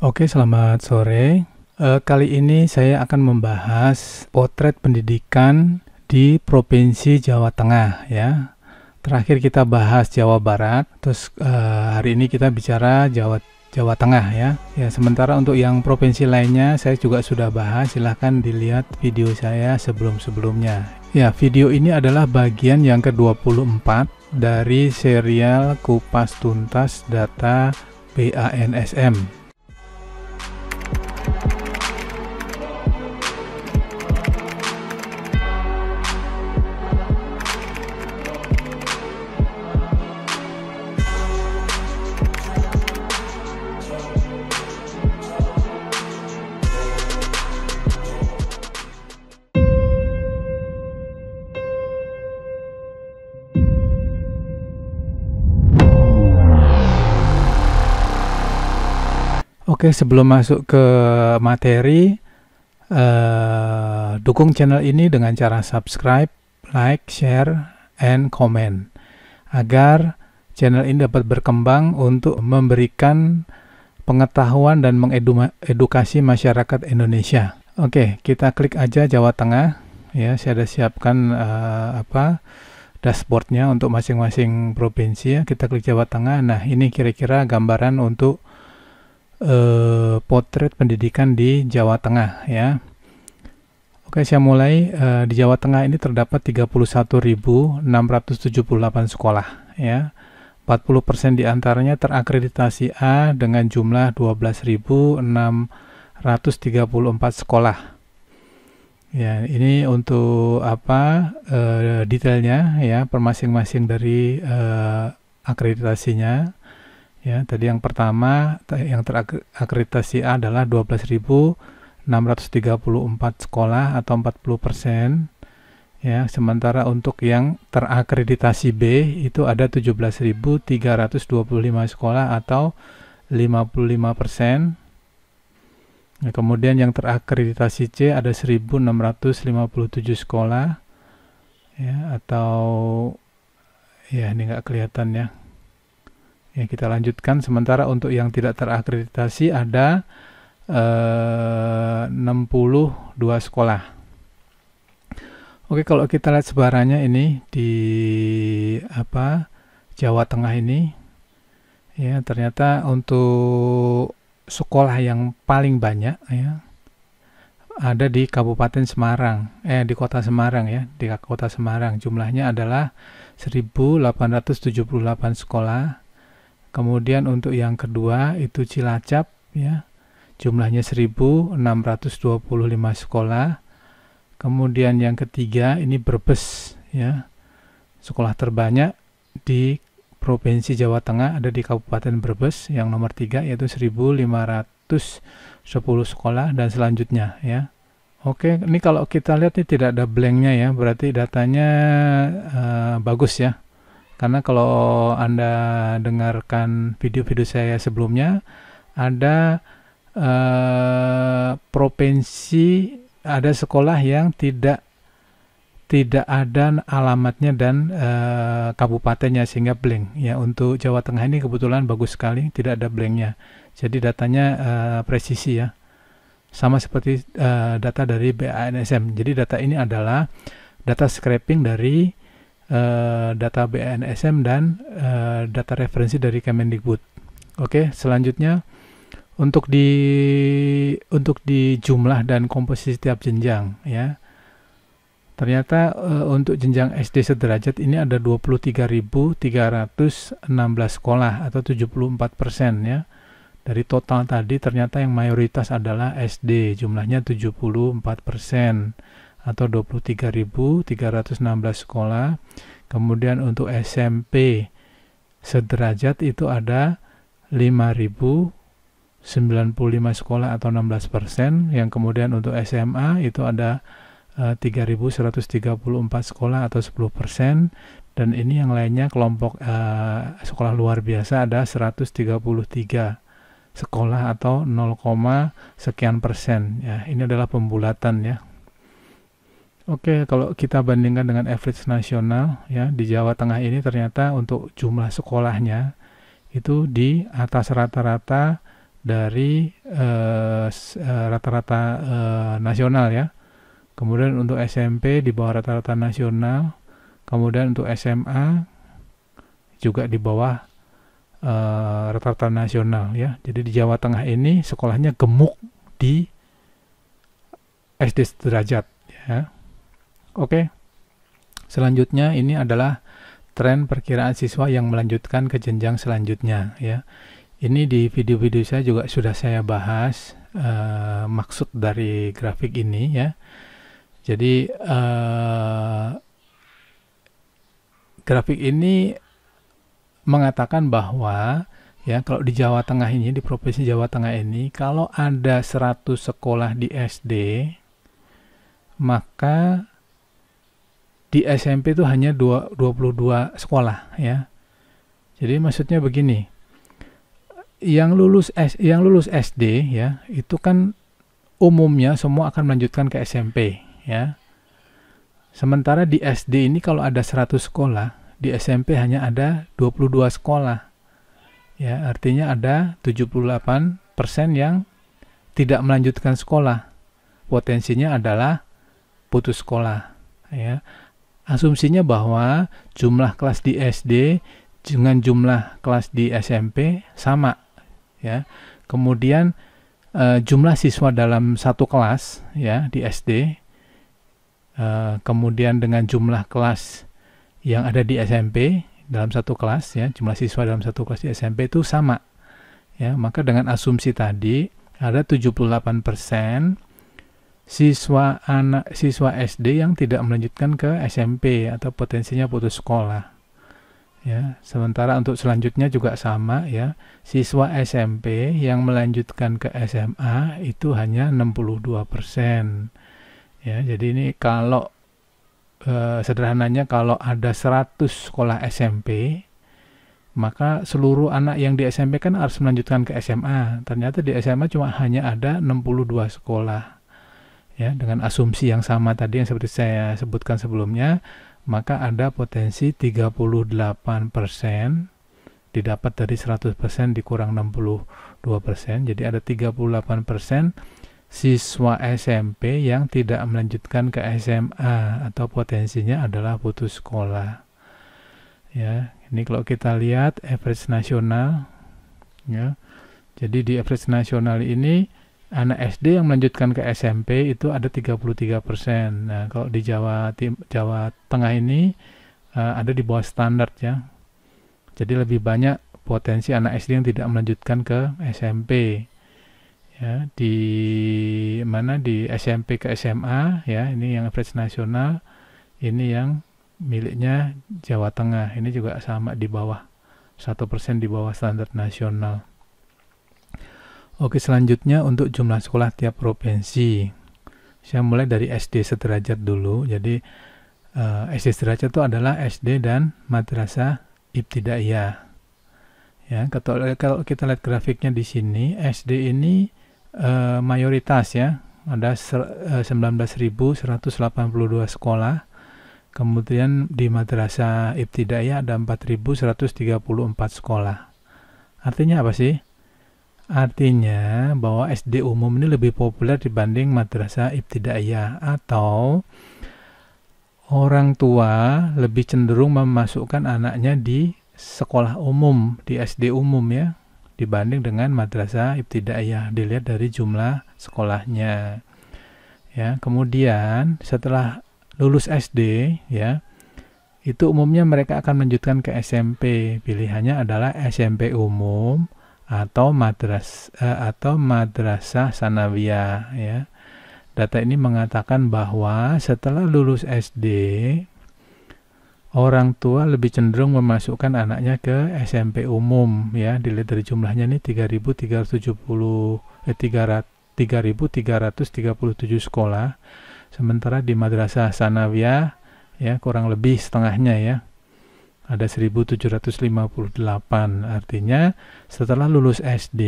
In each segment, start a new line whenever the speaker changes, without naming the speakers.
Oke, selamat sore. Kali ini saya akan membahas potret pendidikan di Provinsi Jawa Tengah ya. Terakhir kita bahas Jawa Barat, terus hari ini kita bicara Jawa Tengah ya. Ya, sementara untuk yang provinsi lainnya saya juga sudah bahas, silahkan dilihat video saya sebelum-sebelumnya. Ya, video ini adalah bagian yang ke-24 dari serial Kupas Tuntas Data BANSM. Oke, sebelum masuk ke materi, dukung channel ini dengan cara subscribe, like, share, and comment agar channel ini dapat berkembang untuk memberikan pengetahuan dan mengedukasi masyarakat Indonesia. Oke, kita klik aja Jawa Tengah ya. Saya sudah siapkan dashboardnya untuk masing-masing provinsi ya. Kita klik Jawa Tengah. Nah, ini kira-kira gambaran untuk potret pendidikan di Jawa Tengah ya. Oke, saya mulai. Di Jawa Tengah ini terdapat 31.678 sekolah ya. 40% diantaranya terakreditasi A dengan jumlah 12.634 sekolah. Ya, ini untuk detailnya ya per masing-masing dari akreditasinya. Ya, tadi yang pertama yang terakreditasi A adalah 12.634 sekolah atau 40%. Ya, sementara untuk yang terakreditasi B itu ada 17.325 sekolah atau 55%. Nah, kemudian yang terakreditasi C ada 1.657 sekolah ya, atau ya ini nggak kelihatan ya. Ya, kita lanjutkan. Sementara untuk yang tidak terakreditasi ada 62 sekolah. Oke, kalau kita lihat sebarannya ini di Jawa Tengah ini ya, ternyata untuk sekolah yang paling banyak ya ada di Kabupaten Semarang, di Kota Semarang ya, di Kota Semarang. Jumlahnya adalah 1.878 sekolah. Kemudian untuk yang kedua itu Cilacap ya, jumlahnya 1.625 sekolah. Kemudian yang ketiga ini Brebes ya, sekolah terbanyak di Provinsi Jawa Tengah ada di Kabupaten Brebes. Yang nomor 3 yaitu 1.510 sekolah dan selanjutnya ya. Oke, ini kalau kita lihat ini tidak ada blanknya ya, berarti datanya bagus ya. Karena kalau Anda dengarkan video-video saya sebelumnya, ada provinsi, ada sekolah yang tidak ada alamatnya dan kabupatennya sehingga blank. Ya, untuk Jawa Tengah ini kebetulan bagus sekali, tidak ada blanknya. Jadi datanya presisi ya. Sama seperti data dari BANSM. Jadi data ini adalah data scraping dari data BANSM dan data referensi dari Kemendikbud. Oke, selanjutnya untuk di jumlah dan komposisi setiap jenjang ya. Ternyata untuk jenjang SD sederajat ini ada 23.316 sekolah atau 74% ya. Dari total tadi ternyata yang mayoritas adalah SD, jumlahnya 74%. Atau 23.316 sekolah. Kemudian untuk SMP sederajat itu ada 5.095 sekolah atau 16%. Yang kemudian untuk SMA itu ada 3.134 sekolah atau 10%. Dan ini yang lainnya kelompok sekolah luar biasa ada 133 sekolah atau 0, sekian persen. Ya, ini adalah pembulatan ya. Oke, kalau kita bandingkan dengan average nasional ya, di Jawa Tengah ini ternyata untuk jumlah sekolahnya itu di atas rata-rata dari rata-rata nasional ya. Kemudian untuk SMP di bawah rata-rata nasional. Kemudian untuk SMA juga di bawah rata-rata nasional ya. Jadi di Jawa Tengah ini sekolahnya gemuk di SD sederajat ya. Oke. Selanjutnya ini adalah tren perkiraan siswa yang melanjutkan ke jenjang selanjutnya ya. Ini di video-video saya juga sudah saya bahas maksud dari grafik ini ya. Jadi grafik ini mengatakan bahwa ya kalau di Jawa Tengah ini, di Provinsi Jawa Tengah ini, kalau ada 100 sekolah di SD, maka di SMP itu hanya 22 sekolah ya. Jadi maksudnya begini, yang lulus SD ya, itu kan umumnya semua akan melanjutkan ke SMP ya. Sementara di SD ini kalau ada 100 sekolah, di SMP hanya ada 22 sekolah. Ya, artinya ada 78% yang tidak melanjutkan sekolah. Potensinya adalah putus sekolah ya. Asumsinya bahwa jumlah kelas di SD dengan jumlah kelas di SMP sama ya. Kemudian jumlah siswa dalam satu kelas ya di SD, kemudian dengan jumlah kelas yang ada di SMP dalam satu kelas ya, jumlah siswa dalam satu kelas di SMP itu sama ya. Maka dengan asumsi tadi ada 78% siswa SD yang tidak melanjutkan ke SMP atau potensinya putus sekolah ya. Sementara untuk selanjutnya juga sama ya, siswa SMP yang melanjutkan ke SMA itu hanya 62% ya. Jadi ini kalau sederhananya kalau ada 100 sekolah SMP, maka seluruh anak yang di SMP kan harus melanjutkan ke SMA. Ternyata di SMA cuma hanya ada 62 sekolah ya. Dengan asumsi yang sama tadi yang seperti saya sebutkan sebelumnya, maka ada potensi 38% didapat dari 100% dikurang 62%. Jadi ada 38% siswa SMP yang tidak melanjutkan ke SMA atau potensinya adalah putus sekolah. Ya, ini kalau kita lihat average nasional ya. Jadi di average nasional ini anak SD yang melanjutkan ke SMP itu ada 33%. Nah, kalau di Jawa Tengah ini ada di bawah standar ya. Jadi lebih banyak potensi anak SD yang tidak melanjutkan ke SMP. Ya, di SMP ke SMA ya, ini yang average nasional, ini yang miliknya Jawa Tengah, ini juga sama di bawah 1% di bawah standar nasional. Oke, selanjutnya untuk jumlah sekolah tiap provinsi. Saya mulai dari SD sederajat dulu. Jadi SD sederajat itu adalah SD dan madrasah ibtidaiyah. Ya, kalau kita lihat grafiknya di sini, SD ini mayoritas ya, ada 19.182 sekolah. Kemudian di madrasah ibtidaiyah ada 4.134 sekolah. Artinya apa sih? Artinya bahwa SD umum ini lebih populer dibanding madrasah ibtidaiyah, atau orang tua lebih cenderung memasukkan anaknya di sekolah umum, di SD umum ya, dibanding dengan madrasah ibtidaiyah. Dilihat dari jumlah sekolahnya ya. Kemudian setelah lulus SD ya, itu umumnya mereka akan melanjutkan ke SMP. Pilihannya adalah SMP umum atau madrasah sanawiyah ya. Data ini mengatakan bahwa setelah lulus SD, orang tua lebih cenderung memasukkan anaknya ke SMP umum ya. Dilihat dari jumlahnya nih 3.337 sekolah. Sementara di madrasah sanawiyah ya kurang lebih setengahnya ya. Ada 1.758. Artinya setelah lulus SD,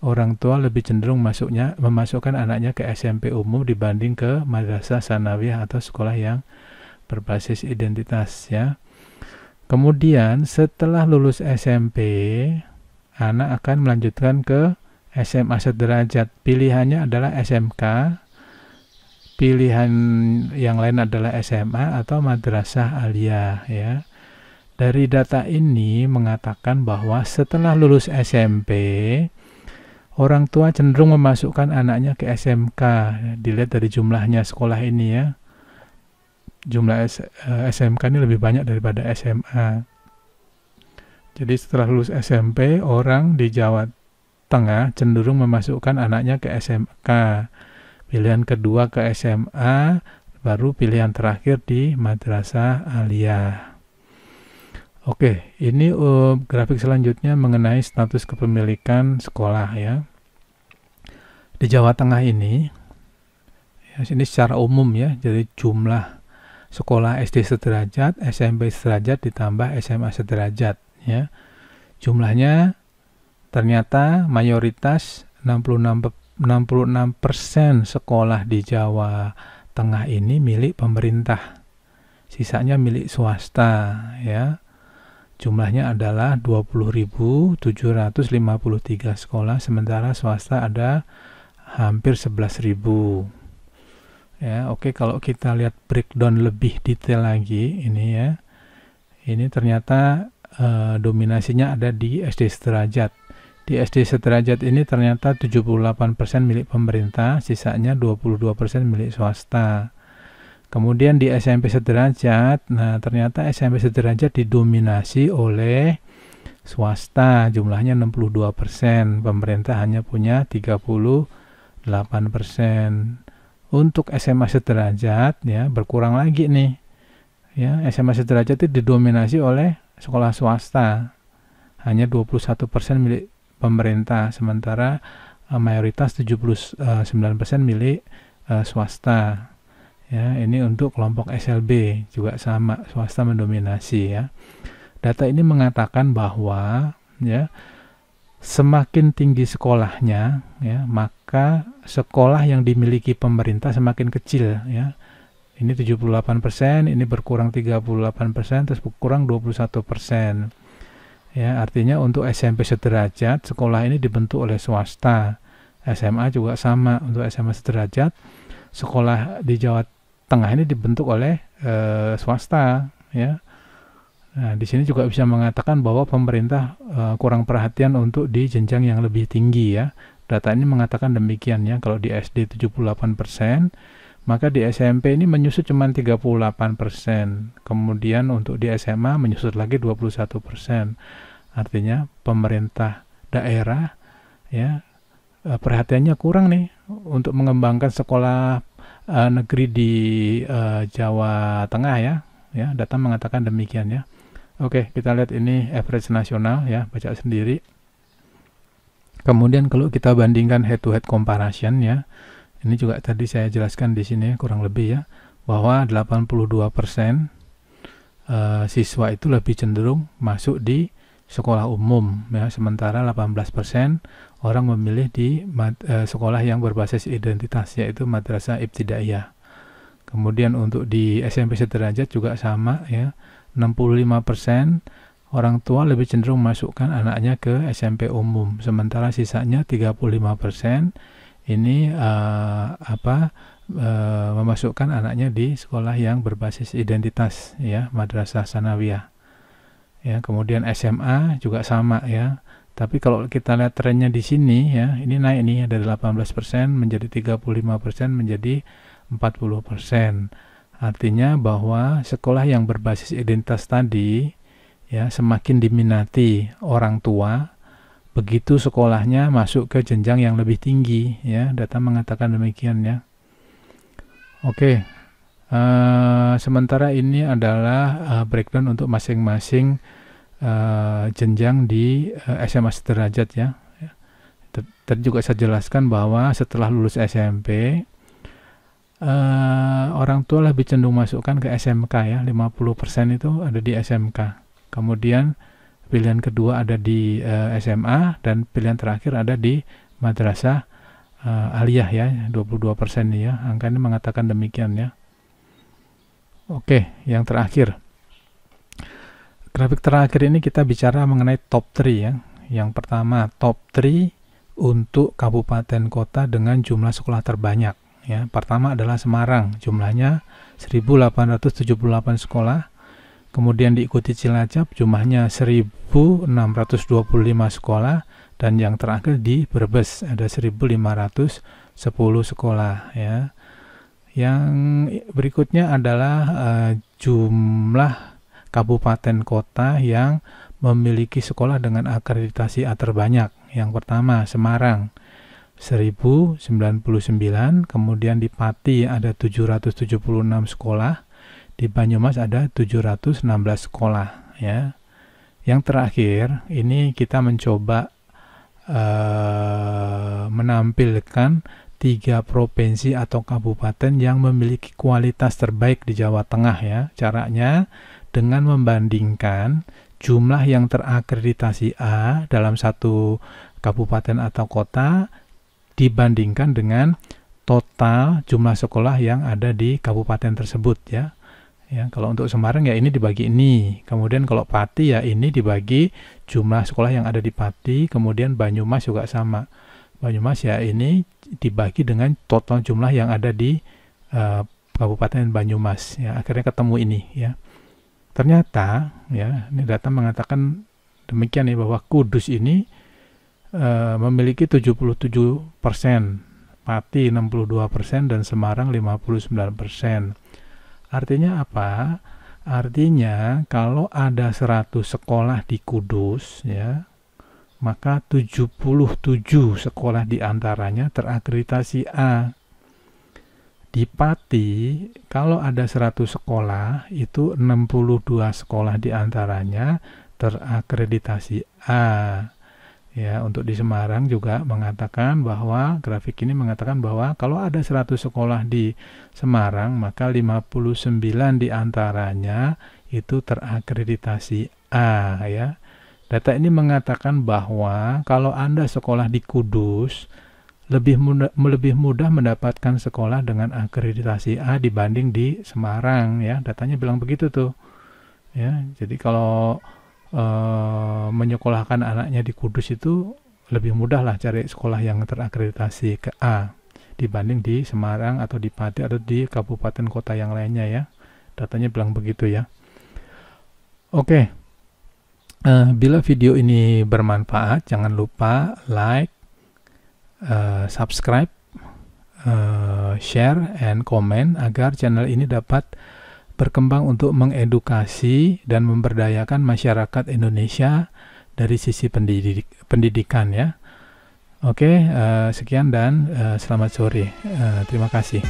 orang tua lebih cenderung memasukkan anaknya ke SMP umum dibanding ke madrasah sanawiyah atau sekolah yang berbasis identitas ya. Kemudian setelah lulus SMP, anak akan melanjutkan ke SMA sederajat. Pilihannya adalah SMK, pilihan yang lain adalah SMA atau madrasah aliyah ya. Dari data ini mengatakan bahwa setelah lulus SMP, orang tua cenderung memasukkan anaknya ke SMK. Dilihat dari jumlahnya sekolah ini ya. Jumlah SMK ini lebih banyak daripada SMA. Jadi setelah lulus SMP, orang di Jawa Tengah cenderung memasukkan anaknya ke SMK. Pilihan kedua ke SMA, baru pilihan terakhir di madrasah aliyah. Oke, ini grafik selanjutnya mengenai status kepemilikan sekolah ya. Di Jawa Tengah ini, ya, ini secara umum ya, jadi jumlah sekolah SD sederajat, SMP sederajat ditambah SMA sederajat ya. Jumlahnya ternyata mayoritas 66% sekolah di Jawa Tengah ini milik pemerintah. Sisanya milik swasta ya. Jumlahnya adalah 20.753 sekolah, sementara swasta ada hampir 11.000. Ya, oke, kalau kita lihat breakdown lebih detail lagi ini ya. Ini ternyata dominasinya ada di SD sederajat. Di SD sederajat ini ternyata 78% milik pemerintah, sisanya 22% milik swasta. Kemudian di SMP sederajat, nah ternyata SMP sederajat didominasi oleh swasta, jumlahnya 62%, pemerintah hanya punya 38%. Untuk SMA sederajat ya berkurang lagi nih. Ya, SMA sederajat itu didominasi oleh sekolah swasta. Hanya 21% milik pemerintah, sementara mayoritas 79% milik swasta. Ya, ini untuk kelompok SLB juga sama, swasta mendominasi ya. Data ini mengatakan bahwa ya semakin tinggi sekolahnya ya, maka sekolah yang dimiliki pemerintah semakin kecil ya. Ini 78%, ini berkurang 38%, terus berkurang 21%. Ya, artinya untuk SMP sederajat, sekolah ini dibentuk oleh swasta. SMA juga sama, untuk SMA sederajat, sekolah di Jawa Tengah ini dibentuk oleh swasta. Ya. Nah, di sini juga bisa mengatakan bahwa pemerintah kurang perhatian untuk di jenjang yang lebih tinggi ya. Data ini mengatakan demikian ya. Kalau di SD 78%, maka di SMP ini menyusut cuma 38%. Kemudian untuk di SMA menyusut lagi 21%. Artinya pemerintah daerah ya perhatiannya kurang nih untuk mengembangkan sekolah negeri di Jawa Tengah ya. Ya, data mengatakan demikian ya. Oke, kita lihat ini average nasional ya, baca sendiri. Kemudian kalau kita bandingkan head to head comparison ya. Ini juga tadi saya jelaskan di sini kurang lebih ya, bahwa 82% siswa itu lebih cenderung masuk di sekolah umum ya, sementara 18% orang memilih di sekolah yang berbasis identitas yaitu madrasah ibtidaiyah. Kemudian untuk di SMP sederajat juga sama ya, 65% orang tua lebih cenderung masukkan anaknya ke SMP umum, sementara sisanya 35% ini memasukkan anaknya di sekolah yang berbasis identitas ya, madrasah sanawiyah. Ya, kemudian SMA juga sama ya. Tapi kalau kita lihat trennya di sini ya, ini naik nih dari 18% menjadi 35% menjadi 40%. Artinya bahwa sekolah yang berbasis identitas tadi ya semakin diminati orang tua begitu sekolahnya masuk ke jenjang yang lebih tinggi ya. Data mengatakan demikian ya. Oke. Sementara ini adalah breakdown untuk masing-masing jenjang di SMA sederajat ya. Tadi juga saya jelaskan bahwa setelah lulus SMP orang tua lebih cenderung masukkan ke SMK ya, 50% itu ada di SMK. Kemudian pilihan kedua ada di SMA dan pilihan terakhir ada di madrasah aliyah ya, 22% ya. Angka ini mengatakan demikian ya. Oke, yang terakhir. Grafik terakhir ini kita bicara mengenai top 3 ya. Yang pertama top 3 untuk kabupaten kota dengan jumlah sekolah terbanyak. Ya, pertama adalah Semarang, jumlahnya 1.878 sekolah. Kemudian diikuti Cilacap, jumlahnya 1.625 sekolah. Dan yang terakhir di Brebes, ada 1.510 sekolah. Ya. Yang berikutnya adalah jumlah kabupaten kota yang memiliki sekolah dengan akreditasi A terbanyak. Yang pertama Semarang 1099, kemudian di Pati ada 776 sekolah, di Banyumas ada 716 sekolah ya. Yang terakhir ini kita mencoba menampilkan 3 provinsi atau kabupaten yang memiliki kualitas terbaik di Jawa Tengah ya. Caranya dengan membandingkan jumlah yang terakreditasi A dalam satu kabupaten atau kota dibandingkan dengan total jumlah sekolah yang ada di kabupaten tersebut ya. Ya, kalau untuk Semarang ya ini dibagi ini. Kemudian kalau Pati ya ini dibagi jumlah sekolah yang ada di Pati. Kemudian Banyumas juga sama. Banyumas ya ini dibagi dengan total jumlah yang ada di Kabupaten Banyumas. Ya, akhirnya ketemu ini ya. Ternyata ya ini data mengatakan demikian ya, bahwa Kudus ini memiliki 77%, Pati 62% dan Semarang 59%. Artinya apa? Artinya kalau ada 100 sekolah di Kudus ya, maka 77 sekolah diantaranya terakreditasi A. Di Pati kalau ada 100 sekolah itu 62 sekolah diantaranya terakreditasi A. Ya, untuk di Semarang juga mengatakan bahwa grafik ini mengatakan bahwa kalau ada 100 sekolah di Semarang maka 59 diantaranya itu terakreditasi A ya. Data ini mengatakan bahwa kalau Anda sekolah di Kudus lebih mudah mendapatkan sekolah dengan akreditasi A dibanding di Semarang ya. Datanya bilang begitu tuh. Ya, jadi kalau menyekolahkan anaknya di Kudus itu lebih mudah lah cari sekolah yang terakreditasi ke A dibanding di Semarang atau di Pati atau di kabupaten kota yang lainnya ya. Datanya bilang begitu ya. Oke. Bila video ini bermanfaat, jangan lupa like, subscribe, share, and comment agar channel ini dapat berkembang untuk mengedukasi dan memberdayakan masyarakat Indonesia dari sisi pendidikan ya. Oke, sekian dan selamat sore. Terima kasih.